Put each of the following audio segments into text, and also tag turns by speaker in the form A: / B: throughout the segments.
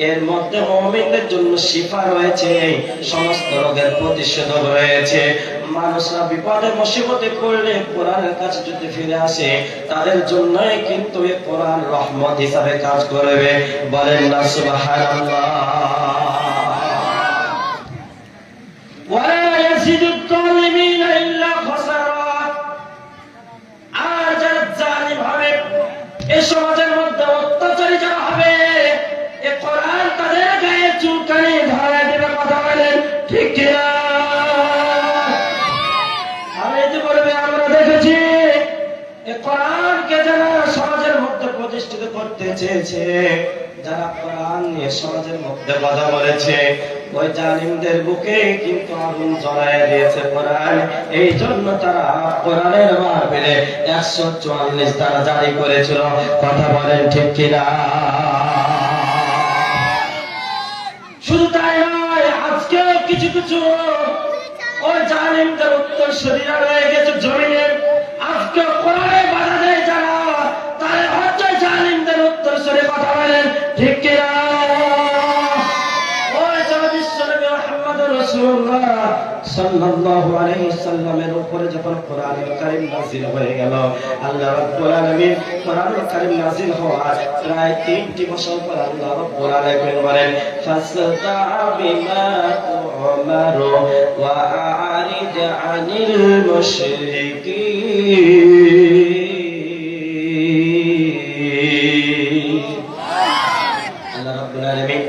A: এর মধ্যে মুমিনদের জন্য শিফা রয়েছে, সমস্ত রোগের প্রতিষেধক রয়েছে। মানুষরা বিপদে মুসিবতে পড়লে কোরআনের কাছে যদি ফিরে আসে, তাদের জন্যই কিন্তু এই কোরআন রহমত হিসাবে কাজ করবে। বলেন না সুবহানাল্লাহ। ওয়ালা ইয়াজিদুদ যালিমিনা ইল্লা খাসারা। আর যারা জালিম হবে, এই সমাজের মধ্যে অত্যাচারী যারা হবে, এই কোরআন তাদের গায়ে চুলকানি ধরায় দেবে। কথা বলেন ঠিক কিনা? আমি এতে বলবে, আমরা দেখেছি এই কোরআনকে যারা সমাজের মধ্যে প্রতিষ্ঠিত করতে চেয়েছে, যারা কোরআন নিয়ে সমাজের মধ্যে কথা বলেছে, ওই জালিমদের বুকে কিন্তু আগুন জ্বলায় দিয়েছে কোরআন। এই জন্য তারা কোরআনের মাহফিলে 144 তারা জারি করেছিল। কথা বলেন ঠিক কিনা? শুধু তাই নয়, আজকেও কিছু কিছু ওই জালিমদের উত্তরসূরিরা রয়ে গেছে জমিনে। আজকে কোরআনে বাধা দেয় যারা, তারা হচ্ছে জালিমদের উত্তরসূরি। কথা বলেন ঠিক কিনা? রাসূলুল্লাহ সাল্লাল্লাহু আলাইহি সাল্লামের উপরে যখন কোরআনুল কারীম নাযিল হয়ে গেল, আল্লাহ রাব্বুল আলামিন কোরআনুল কারীম নাযিল হওয়ার প্রায় 3টি বছর পর আল্লাহ রাব্বুল আলামিন বলেন, ফাসদা বিমা তু'মারু ওয়া আ'রিদ আনিল মুশরিকিন। আল্লাহ রাব্বুল আলামিন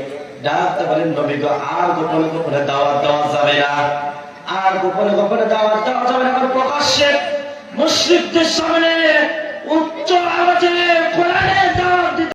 A: ডাকতে বলেন, নবী গো, আর গোপনে গোপনে দাওয়াত দেওয়া যাবে না, আর গোপনে গোপনে দাওয়াত দেওয়া যাবে না। প্রকাশ্যে মুশরিকদের সামনে